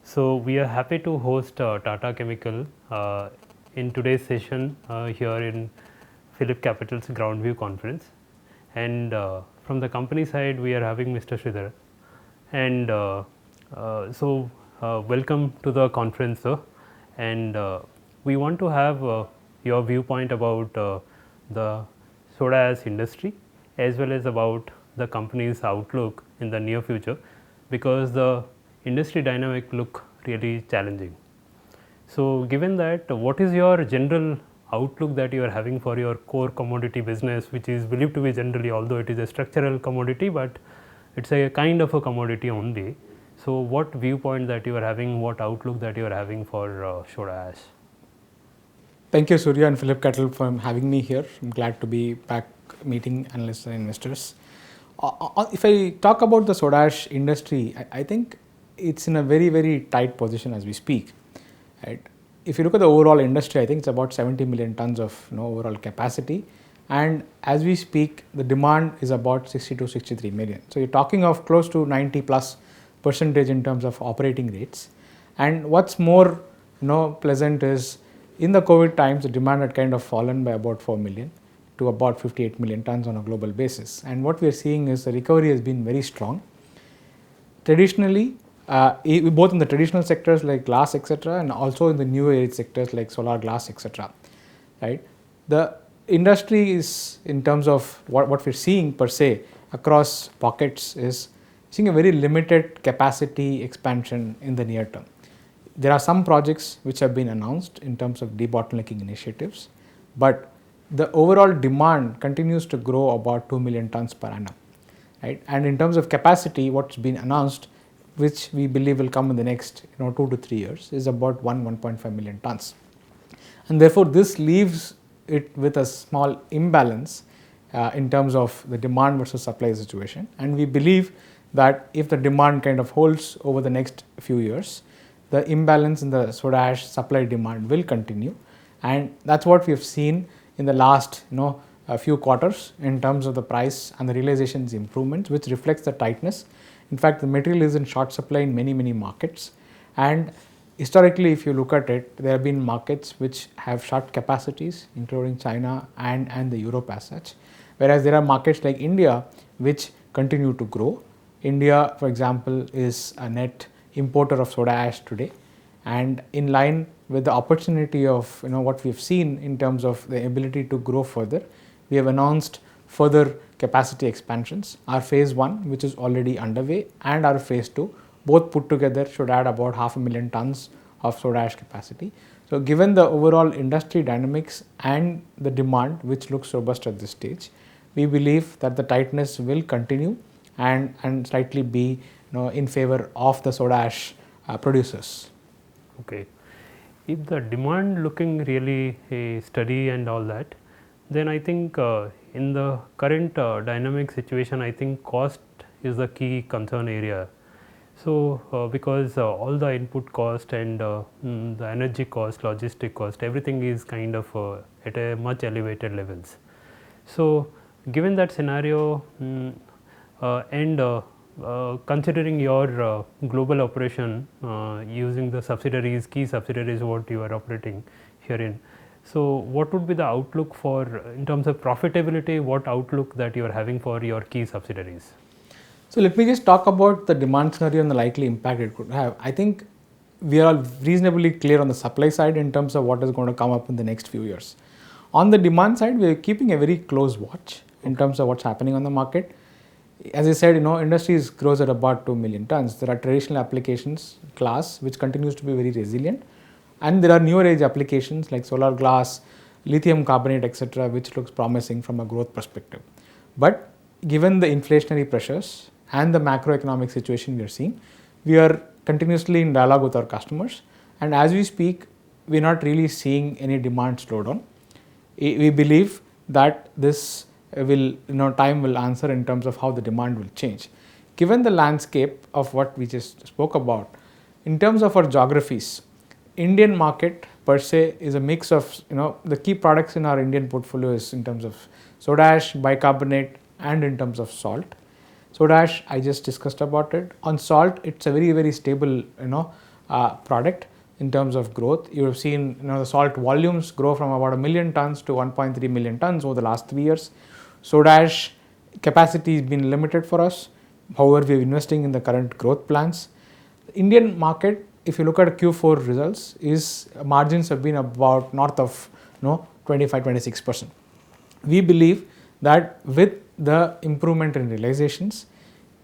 So we are happy to host Tata Chemical in today's session here in PhillipCapital's Groundview conference. And from the company side, we are having Mr. Sridhar. And welcome to the conference, sir. And we want to have your viewpoint about the soda ash industry as well as about the company's outlook in the near future, because the industry dynamic look really challenging. So, given that, what is your general outlook that you are having for your core commodity business, which is believed to be generally, although it is a structural commodity, but it's a kind of a commodity only. So, what viewpoint that you are having, what outlook that you are having for soda ash? Thank you, Surya and PhillipCapital, for having me here. I'm glad to be back meeting analysts and investors. If I talk about the soda ash industry, I think it's in a very, very tight position as we speak. Right? If you look at the overall industry, I think it's about 70 million tons of overall capacity. And as we speak, the demand is about 60 to 63 million. So you're talking of close to 90+% in terms of operating rates. And what's more pleasant is in the COVID times, the demand had kind of fallen by about 4 million to about 58 million tons on a global basis. And what we are seeing is the recovery has been very strong. Traditionally, both in the traditional sectors like glass, etc., and also in the new age sectors like solar glass, etc. Right? The industry is, in terms of what we're seeing per se across pockets, is seeing a very limited capacity expansion in the near term. There are some projects which have been announced in terms of debottlenecking initiatives, but the overall demand continues to grow about 2 million tons per annum. Right? And in terms of capacity, what's been announced, which we believe will come in the next 2 to 3 years, is about 1.5 million tons. And therefore, this leaves it with a small imbalance in terms of the demand versus supply situation. And we believe that if the demand kind of holds over the next few years, the imbalance in the soda ash supply demand will continue, and that's what we have seen in the last a few quarters in terms of the price and the realizations improvements, which reflects the tightness. In fact, the material is in short supply in many markets, and historically, if you look at it, there have been markets which have short capacities, including China and the Europe as such, whereas there are markets like India which continue to grow. India, for example, is a net importer of soda ash today, and in line with the opportunity of what we have seen in terms of the ability to grow further, we have announced further capacity expansions. Our phase 1, which is already underway, and our phase 2, both put together should add about 500,000 tons of soda ash capacity. So given the overall industry dynamics and the demand, which looks robust at this stage, we believe that the tightness will continue and slightly be in favor of the soda ash producers. Okay. If the demand looking really steady and all that, then I think in the current dynamic situation, I think cost is the key concern area. So, because all the input cost and the energy cost, logistic cost, everything is kind of at a much elevated levels. So, given that scenario and considering your global operation using the subsidiaries, key subsidiaries what you are operating herein, so what would be the outlook for, in terms of profitability, what outlook that you are having for your key subsidiaries? So let me just talk about the demand scenario and the likely impact it could have. I think we are reasonably clear on the supply side in terms of what is going to come up in the next few years. On the demand side, we are keeping a very close watch in terms of what's happening on the market. As I said, industry grows at about 2 million tons. There are traditional applications class which continues to be very resilient, and there are newer age applications like solar glass, lithium carbonate, etc., which looks promising from a growth perspective. But given the inflationary pressures and the macroeconomic situation we are seeing, we are continuously in dialogue with our customers, and as we speak, we are not really seeing any demand slowdown. We believe that this will time will answer in terms of how the demand will change. Given the landscape of what we just spoke about, in terms of our geographies, Indian market per se is a mix of the key products in our Indian portfolio is in terms of soda ash, bicarbonate, and in terms of salt. Soda ash, I just discussed about it. On salt, it's a very stable product in terms of growth. You have seen the salt volumes grow from about 1 million tons to 1.3 million tons over the last 3 years. Soda ash capacity has been limited for us. However, we are investing in the current growth plans. The Indian market, if you look at Q4 results, is margins have been about north of 25-26%. We believe that with the improvement in realizations,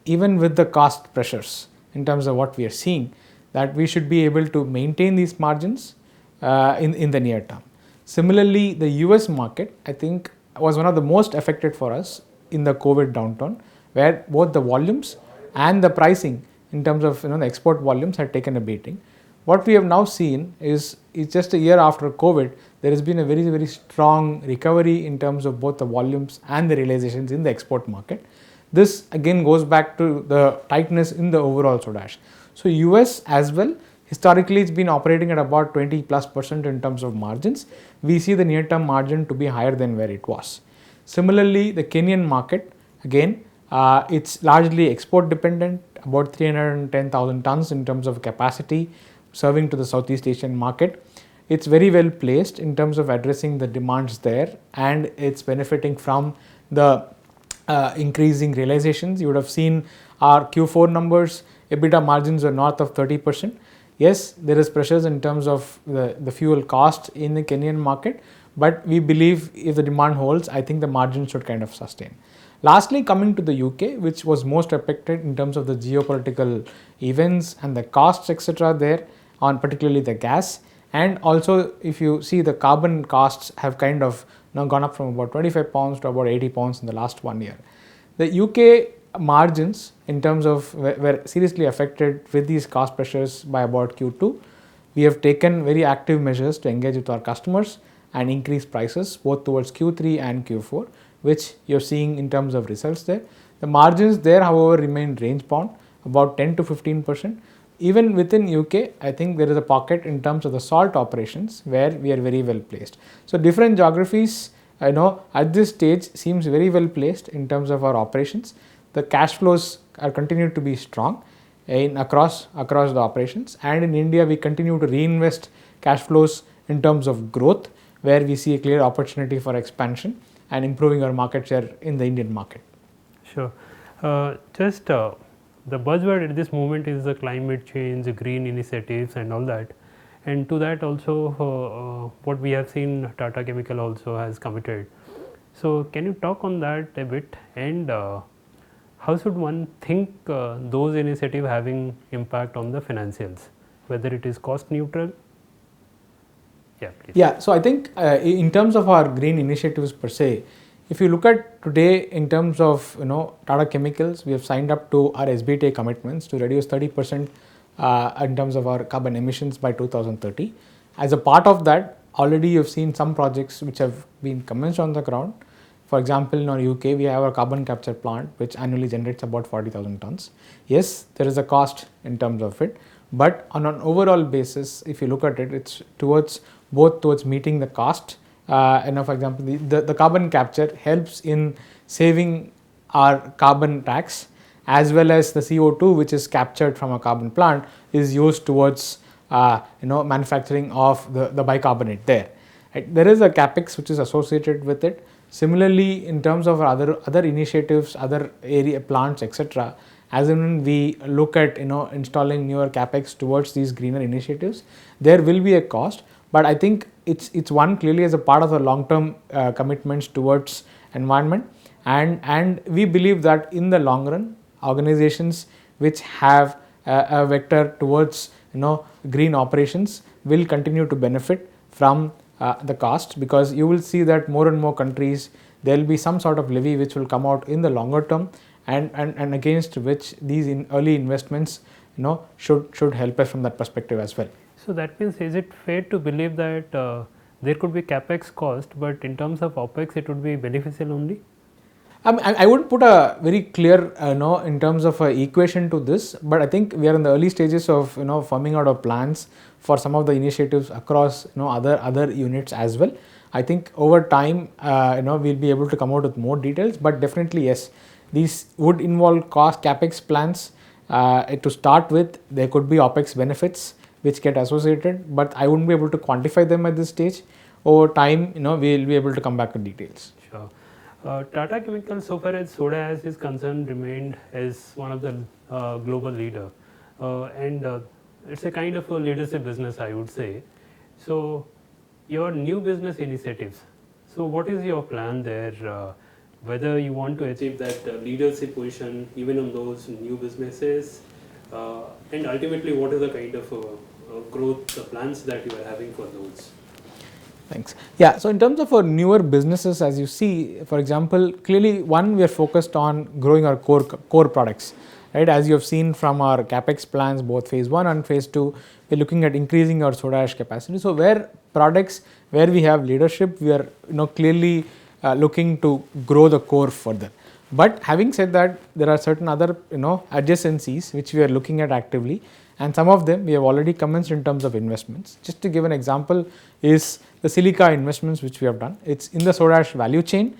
even with the cost pressures in terms of what we are seeing, that we should be able to maintain these margins in the near term. Similarly, the US market, I think, was one of the most affected for us in the COVID downturn, where both the volumes and the pricing in terms of the export volumes had taken a beating. What we have now seen is just a year after COVID, there has been a very, very strong recovery in terms of both the volumes and the realizations in the export market. This again goes back to the tightness in the overall soda ash. So US as well, historically it's been operating at about 20+% in terms of margins. We see the near-term margin to be higher than where it was. Similarly, the Kenyan market, again, it's largely export dependent, about 310,000 tons in terms of capacity, serving to the Southeast Asian market. It's very well placed in terms of addressing the demands there, and it's benefiting from the increasing realizations. You would have seen our Q4 numbers, EBITDA margins are north of 30%. Yes, there is pressures in terms of the fuel cost in the Kenyan market, but we believe if the demand holds, I think the margin should kind of sustain. Lastly, coming to the UK, which was most affected in terms of the geopolitical events and the costs, etc. there, on particularly the gas. And also, if you see, the carbon costs have kind of gone up from about 25 pounds to about 80 pounds in the last 1 year. The UK margins in terms of were seriously affected with these cost pressures by about Q2. We have taken very active measures to engage with our customers and increase prices both towards Q3 and Q4, which you're seeing in terms of results there. The margins there, however, remain range bound, about 10 to 15%. Even within UK, I think there is a pocket in terms of the salt operations where we are very well placed. So different geographies, at this stage seems very well placed in terms of our operations. The cash flows are continued to be strong across the operations, and in India we continue to reinvest cash flows in terms of growth, where we see a clear opportunity for expansion and improving our market share in the Indian market. Sure. The buzzword at this moment is the climate change, the green initiatives and all that. And to that also what we have seen, Tata Chemical also has committed. So can you talk on that a bit, and how should one think those initiatives having impact on the financials, whether it is cost neutral? Yeah, please. Yeah, so I think in terms of our green initiatives per se, if you look at today in terms of Tata Chemicals, we have signed up to our SBTA commitments to reduce 30% in terms of our carbon emissions by 2030. As a part of that, already you've seen some projects which have been commenced on the ground. For example, in our UK, we have a carbon capture plant which annually generates about 40,000 tons. Yes, there is a cost in terms of it, but on an overall basis, if you look at it, it's towards meeting the cost. For example, the carbon capture helps in saving our carbon tax, as well as the CO2 which is captured from a carbon plant is used towards manufacturing of the bicarbonate there. There is a capex which is associated with it. Similarly, in terms of other initiatives, other area plants, etc., as and when we look at installing newer capex towards these greener initiatives, there will be a cost. But I think it's one clearly as a part of the long-term commitments towards environment, and we believe that in the long run, organizations which have a vector towards green operations will continue to benefit from the cost, because you will see that more and more countries, there will be some sort of levy which will come out in the longer term, and against which these early investments should help us from that perspective as well. So that means, is it fair to believe that there could be capex cost, but in terms of opex it would be beneficial only? I wouldn't put a very clear in terms of an equation to this, but I think we are in the early stages of forming out our plans for some of the initiatives across other units as well. I think over time we'll be able to come out with more details, but definitely yes, these would involve cost capex plans to start with. There could be opex benefits. which get associated, but I wouldn't be able to quantify them at this stage. Over time, we'll be able to come back to details. Sure. Tata Chemicals, so far as soda ash is concerned, remained as one of the global leader, and it's a kind of a leadership business, I would say. So, your new business initiatives. So, what is your plan there? Whether you want to achieve that leadership position even on those new businesses, and ultimately, what is the kind of growth plans that you are having for those? Thanks. Yeah, so in terms of our newer businesses, as you see, for example, clearly one, we are focused on growing our core products, right? As you have seen from our capex plans, both phase 1 and phase 2, we're looking at increasing our soda ash capacity. So where products where we have leadership, we are clearly looking to grow the core further. But having said that, there are certain other adjacencies which we are looking at actively, and some of them we have already commenced in terms of investments. Just to give an example is the silica investments which we have done. It's in the soda ash value chain.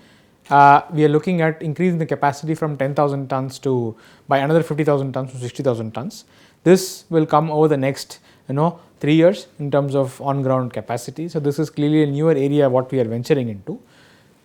We are looking at increasing the capacity from 10,000 tons to by another 50,000 tons to 60,000 tons. This will come over the next 3 years in terms of on ground capacity. So this is clearly a newer area what we are venturing into.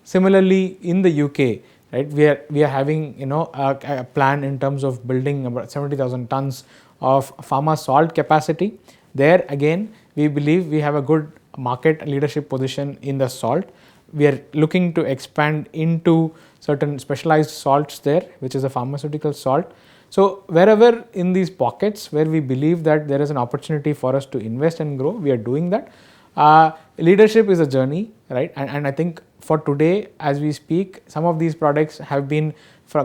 Similarly, in the UK, right, we are having a plan in terms of building about 70,000 tons of pharma salt capacity. There again, we believe we have a good market leadership position in the salt. We are looking to expand into certain specialized salts there, which is a pharmaceutical salt. So wherever in these pockets where we believe that there is an opportunity for us to invest and grow, we are doing that. Leadership is a journey, right? And I think for today, as we speak, some of these products have been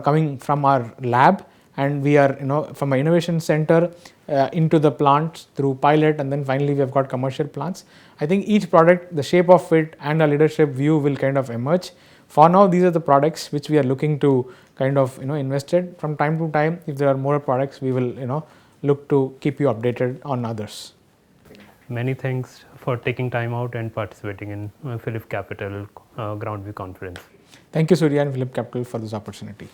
coming from our lab, and we are from an innovation center into the plants through pilot, and then finally we have got commercial plants. I think each product, the shape of it and a leadership view will kind of emerge. For now, these are the products which we are looking to kind of invest in. From time to time, if there are more products, we will look to keep you updated on others. Many thanks for taking time out and participating in PhillipCapital Groundview conference. Thank you, Surya and PhillipCapital, for this opportunity.